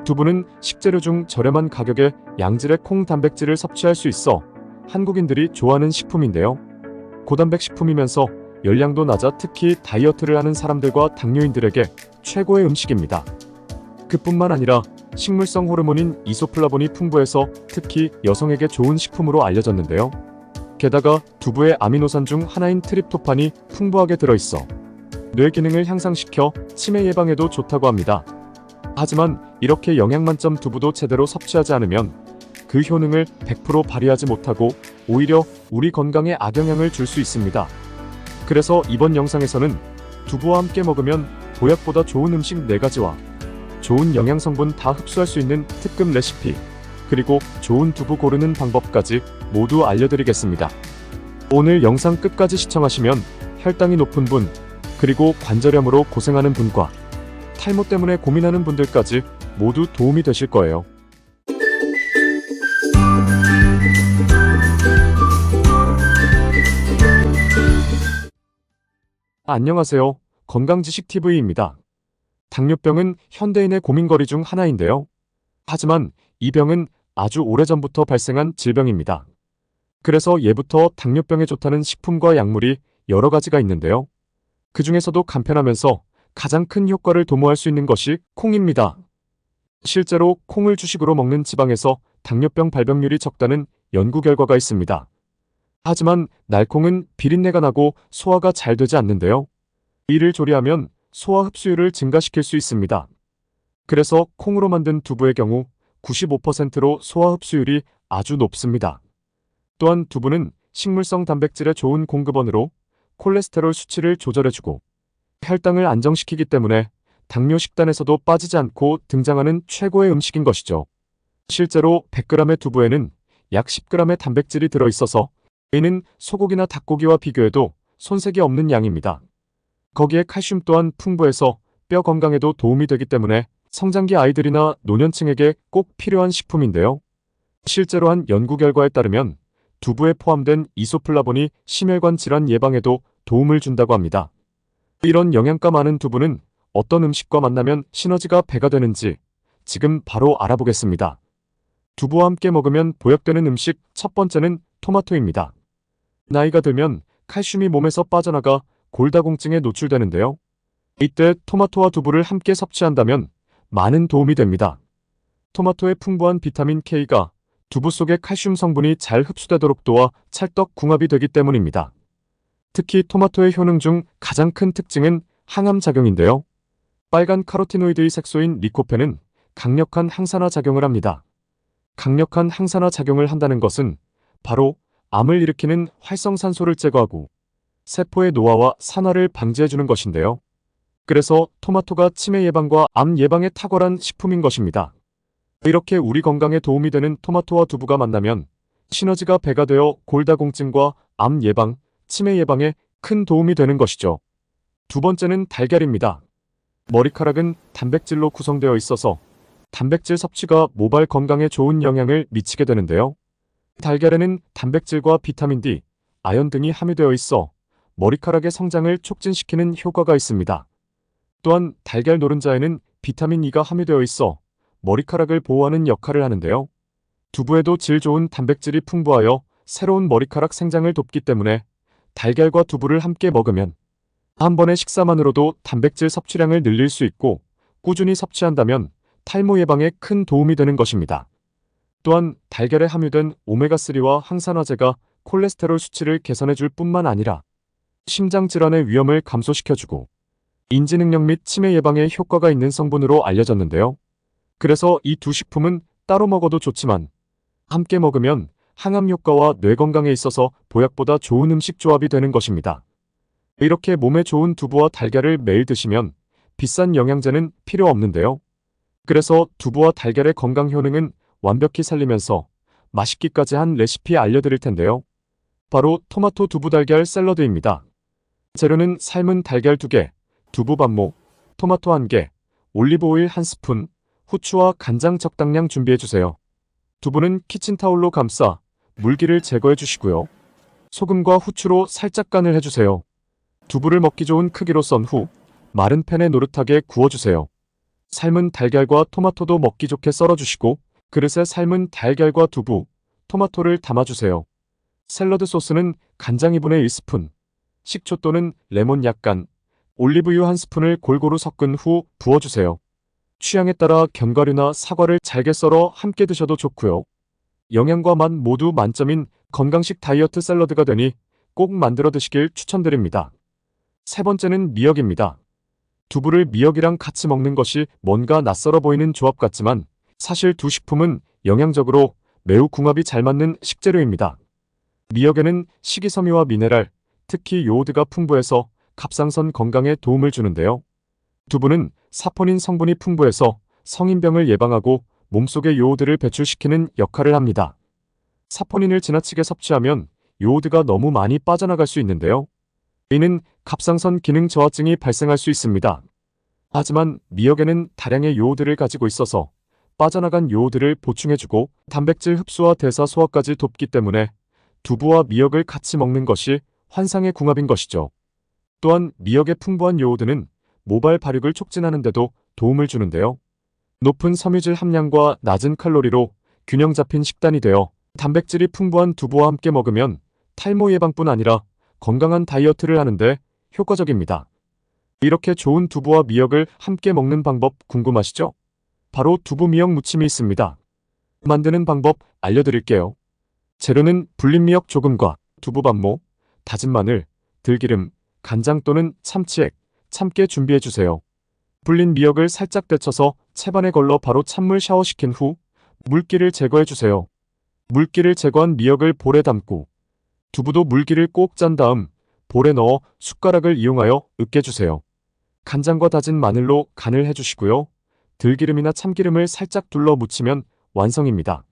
두부는 식재료 중 저렴한 가격에 양질의 콩 단백질을 섭취할 수 있어 한국인들이 좋아하는 식품인데요. 고단백 식품이면서 열량도 낮아 특히 다이어트를 하는 사람들과 당뇨인들에게 최고의 음식입니다. 그뿐만 아니라 식물성 호르몬인 이소플라본이 풍부해서 특히 여성에게 좋은 식품으로 알려졌는데요. 게다가 두부의 아미노산 중 하나인 트립토판이 풍부하게 들어있어 뇌 기능을 향상시켜 치매 예방에도 좋다고 합니다. 하지만 이렇게 영양만점 두부도 제대로 섭취하지 않으면 그 효능을 100% 발휘하지 못하고 오히려 우리 건강에 악영향을 줄 수 있습니다. 그래서 이번 영상에서는 두부와 함께 먹으면 보약보다 좋은 음식 4가지와 좋은 영양성분 다 흡수할 수 있는 특급 레시피, 그리고 좋은 두부 고르는 방법까지 모두 알려드리겠습니다. 오늘 영상 끝까지 시청하시면 혈당이 높은 분, 그리고 관절염으로 고생하는 분과 탈모 때문에 고민하는 분들까지 모두 도움이 되실 거예요. 안녕하세요. 건강지식TV입니다. 당뇨병은 현대인의 고민거리 중 하나인데요. 하지만 이 병은 아주 오래전부터 발생한 질병입니다. 그래서 예부터 당뇨병에 좋다는 식품과 약물이 여러 가지가 있는데요. 그 중에서도 간편하면서 가장 큰 효과를 도모할 수 있는 것이 콩입니다. 실제로 콩을 주식으로 먹는 지방에서 당뇨병 발병률이 적다는 연구 결과가 있습니다. 하지만 날콩은 비린내가 나고 소화가 잘 되지 않는데요. 이를 조리하면 소화 흡수율을 증가시킬 수 있습니다. 그래서 콩으로 만든 두부의 경우 95%로 소화 흡수율이 아주 높습니다. 또한 두부는 식물성 단백질의 좋은 공급원으로 콜레스테롤 수치를 조절해주고 혈당을 안정시키기 때문에 당뇨 식단에서도 빠지지 않고 등장하는 최고의 음식인 것이죠. 실제로 100g의 두부에는 약 10g의 단백질이 들어있어서 이는 소고기나 닭고기와 비교해도 손색이 없는 양입니다. 거기에 칼슘 또한 풍부해서 뼈 건강에도 도움이 되기 때문에 성장기 아이들이나 노년층에게 꼭 필요한 식품인데요. 실제로 한 연구 결과에 따르면 두부에 포함된 이소플라본이 심혈관 질환 예방에도 도움을 준다고 합니다. 이런 영양가 많은 두부는 어떤 음식과 만나면 시너지가 배가 되는지 지금 바로 알아보겠습니다. 두부와 함께 먹으면 보약되는 음식 첫 번째는 토마토입니다. 나이가 들면 칼슘이 몸에서 빠져나가 골다공증에 노출되는데요. 이때 토마토와 두부를 함께 섭취한다면 많은 도움이 됩니다. 토마토의 풍부한 비타민 K가 두부 속의 칼슘 성분이 잘 흡수되도록 도와 찰떡궁합이 되기 때문입니다. 특히 토마토의 효능 중 가장 큰 특징은 항암 작용인데요. 빨간 카로티노이드의 색소인 리코펜은 강력한 항산화 작용을 합니다. 강력한 항산화 작용을 한다는 것은 바로 암을 일으키는 활성산소를 제거하고 세포의 노화와 산화를 방지해주는 것인데요. 그래서 토마토가 치매 예방과 암 예방에 탁월한 식품인 것입니다. 이렇게 우리 건강에 도움이 되는 토마토와 두부가 만나면 시너지가 배가 되어 골다공증과 암 예방, 치매 예방에 큰 도움이 되는 것이죠. 두 번째는 달걀입니다. 머리카락은 단백질로 구성되어 있어서 단백질 섭취가 모발 건강에 좋은 영향을 미치게 되는데요. 달걀에는 단백질과 비타민 D, 아연 등이 함유되어 있어 머리카락의 성장을 촉진시키는 효과가 있습니다. 또한 달걀 노른자에는 비타민 E가 함유되어 있어 머리카락을 보호하는 역할을 하는데요. 두부에도 질 좋은 단백질이 풍부하여 새로운 머리카락 생장을 돕기 때문에 달걀과 두부를 함께 먹으면 한 번의 식사만으로도 단백질 섭취량을 늘릴 수 있고 꾸준히 섭취한다면 탈모 예방에 큰 도움이 되는 것입니다. 또한 달걀에 함유된 오메가3와 항산화제가 콜레스테롤 수치를 개선해줄 뿐만 아니라 심장 질환의 위험을 감소시켜주고 인지 능력 및 치매 예방에 효과가 있는 성분으로 알려졌는데요. 그래서 이 두 식품은 따로 먹어도 좋지만 함께 먹으면 항암 효과와 뇌 건강에 있어서 보약보다 좋은 음식 조합이 되는 것입니다. 이렇게 몸에 좋은 두부와 달걀을 매일 드시면 비싼 영양제는 필요 없는데요. 그래서 두부와 달걀의 건강 효능은 완벽히 살리면서 맛있기까지 한 레시피 알려드릴 텐데요. 바로 토마토 두부 달걀 샐러드입니다. 재료는 삶은 달걀 2개, 두부 반모, 토마토 1개, 올리브오일 1스푼, 후추와 간장 적당량 준비해주세요. 두부는 키친타올로 감싸 물기를 제거해 주시고요. 소금과 후추로 살짝 간을 해주세요. 두부를 먹기 좋은 크기로 썬 후 마른 팬에 노릇하게 구워주세요. 삶은 달걀과 토마토도 먹기 좋게 썰어주시고 그릇에 삶은 달걀과 두부, 토마토를 담아주세요. 샐러드 소스는 간장 2분의 1스푼, 식초 또는 레몬 약간, 올리브유 1스푼을 골고루 섞은 후 부어주세요. 취향에 따라 견과류나 사과를 잘게 썰어 함께 드셔도 좋고요. 영양과 맛 모두 만점인 건강식 다이어트 샐러드가 되니 꼭 만들어 드시길 추천드립니다. 세 번째는 미역입니다. 두부를 미역이랑 같이 먹는 것이 뭔가 낯설어 보이는 조합 같지만 사실 두 식품은 영양적으로 매우 궁합이 잘 맞는 식재료입니다. 미역에는 식이섬유와 미네랄, 특히 요오드가 풍부해서 갑상선 건강에 도움을 주는데요. 두부는 사포닌 성분이 풍부해서 성인병을 예방하고 몸속의 요오드를 배출시키는 역할을 합니다. 사포닌을 지나치게 섭취하면 요오드가 너무 많이 빠져나갈 수 있는데요. 이는 갑상선 기능 저하증이 발생할 수 있습니다. 하지만 미역에는 다량의 요오드를 가지고 있어서 빠져나간 요오드를 보충해주고 단백질 흡수와 대사 소화까지 돕기 때문에 두부와 미역을 같이 먹는 것이 환상의 궁합인 것이죠. 또한 미역의 풍부한 요오드는 모발 발육을 촉진하는 데도 도움을 주는데요. 높은 섬유질 함량과 낮은 칼로리로 균형 잡힌 식단이 되어 단백질이 풍부한 두부와 함께 먹으면 탈모 예방뿐 아니라 건강한 다이어트를 하는데 효과적입니다. 이렇게 좋은 두부와 미역을 함께 먹는 방법 궁금하시죠? 바로 두부 미역 무침이 있습니다. 만드는 방법 알려드릴게요. 재료는 불린 미역 조금과 두부반모, 다진 마늘, 들기름, 간장 또는 참치액, 참깨 준비해주세요. 불린 미역을 살짝 데쳐서 채반에 걸러 바로 찬물 샤워시킨 후 물기를 제거해주세요. 물기를 제거한 미역을 볼에 담고 두부도 물기를 꼭 짠 다음 볼에 넣어 숟가락을 이용하여 으깨주세요. 간장과 다진 마늘로 간을 해주시고요. 들기름이나 참기름을 살짝 둘러 묻히면 완성입니다.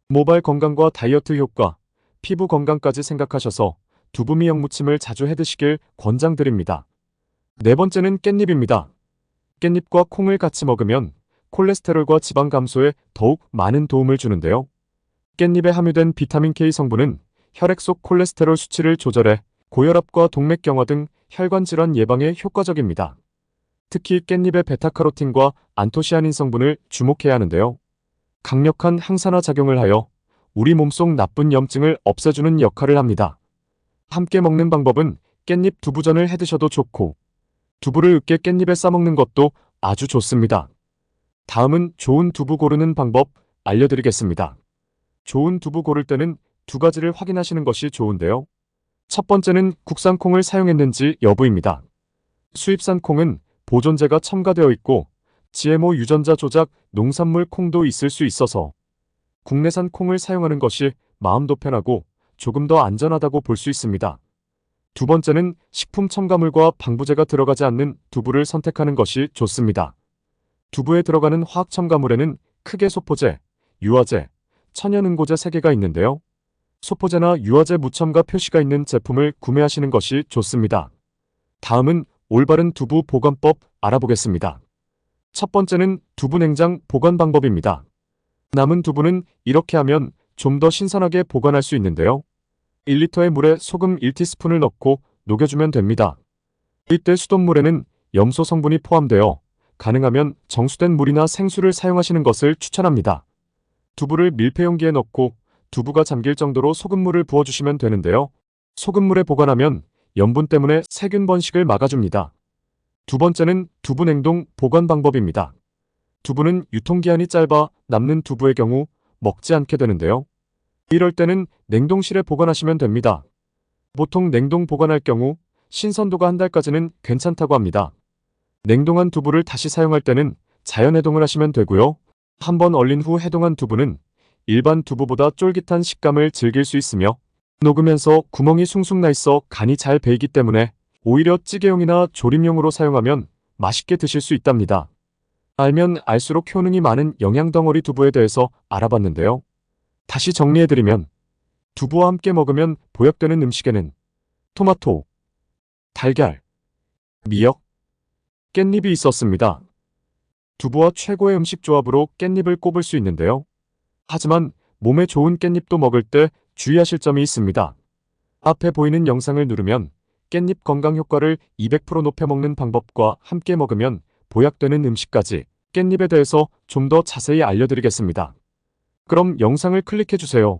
모발 건강과 다이어트 효과, 피부 건강까지 생각하셔서 두부 미역 무침을 자주 해드시길 권장드립니다. 네 번째는 깻잎입니다. 깻잎과 콩을 같이 먹으면 콜레스테롤과 지방 감소에 더욱 많은 도움을 주는데요. 깻잎에 함유된 비타민 K 성분은 혈액 속 콜레스테롤 수치를 조절해 고혈압과 동맥경화 등 혈관 질환 예방에 효과적입니다. 특히 깻잎의 베타카로틴과 안토시아닌 성분을 주목해야 하는데요. 강력한 항산화 작용을 하여 우리 몸속 나쁜 염증을 없애주는 역할을 합니다. 함께 먹는 방법은 깻잎 두부전을 해드셔도 좋고 두부를 으깨 깻잎에 싸먹는 것도 아주 좋습니다. 다음은 좋은 두부 고르는 방법 알려드리겠습니다. 좋은 두부 고를 때는 두 가지를 확인하시는 것이 좋은데요. 첫 번째는 국산 콩을 사용했는지 여부입니다. 수입산 콩은 보존제가 첨가되어 있고 GMO 유전자 조작 농산물 콩도 있을 수 있어서 국내산 콩을 사용하는 것이 마음도 편하고 조금 더 안전하다고 볼 수 있습니다. 두 번째는 식품 첨가물과 방부제가 들어가지 않는 두부를 선택하는 것이 좋습니다. 두부에 들어가는 화학 첨가물에는 크게 소포제, 유화제, 천연응고제 3개가 있는데요. 소포제나 유화제 무첨가 표시가 있는 제품을 구매하시는 것이 좋습니다. 다음은 올바른 두부 보관법 알아보겠습니다. 첫 번째는 두부 냉장 보관 방법입니다. 남은 두부는 이렇게 하면 좀 더 신선하게 보관할 수 있는데요. 1리터의 물에 소금 1티스푼을 넣고 녹여주면 됩니다. 이때 수돗물에는 염소 성분이 포함되어 가능하면 정수된 물이나 생수를 사용하시는 것을 추천합니다. 두부를 밀폐용기에 넣고 두부가 잠길 정도로 소금물을 부어주시면 되는데요. 소금물에 보관하면 염분 때문에 세균 번식을 막아줍니다. 두 번째는 두부 냉동 보관 방법입니다. 두부는 유통기한이 짧아 남는 두부의 경우 먹지 않게 되는데요. 이럴 때는 냉동실에 보관하시면 됩니다. 보통 냉동 보관할 경우 신선도가 한 달까지는 괜찮다고 합니다. 냉동한 두부를 다시 사용할 때는 자연 해동을 하시면 되고요. 한번 얼린 후 해동한 두부는 일반 두부보다 쫄깃한 식감을 즐길 수 있으며 녹으면서 구멍이 숭숭 나 있어 간이 잘 배이기 때문에 오히려 찌개용이나 조림용으로 사용하면 맛있게 드실 수 있답니다. 알면 알수록 효능이 많은 영양덩어리 두부에 대해서 알아봤는데요. 다시 정리해드리면 두부와 함께 먹으면 보약되는 음식에는 토마토, 달걀, 미역, 깻잎이 있었습니다. 두부와 최고의 음식 조합으로 깻잎을 꼽을 수 있는데요. 하지만 몸에 좋은 깻잎도 먹을 때 주의하실 점이 있습니다. 앞에 보이는 영상을 누르면 깻잎 건강 효과를 200% 높여 먹는 방법과 함께 먹으면 보약되는 음식까지 깻잎에 대해서 좀 더 자세히 알려드리겠습니다. 그럼 영상을 클릭해주세요.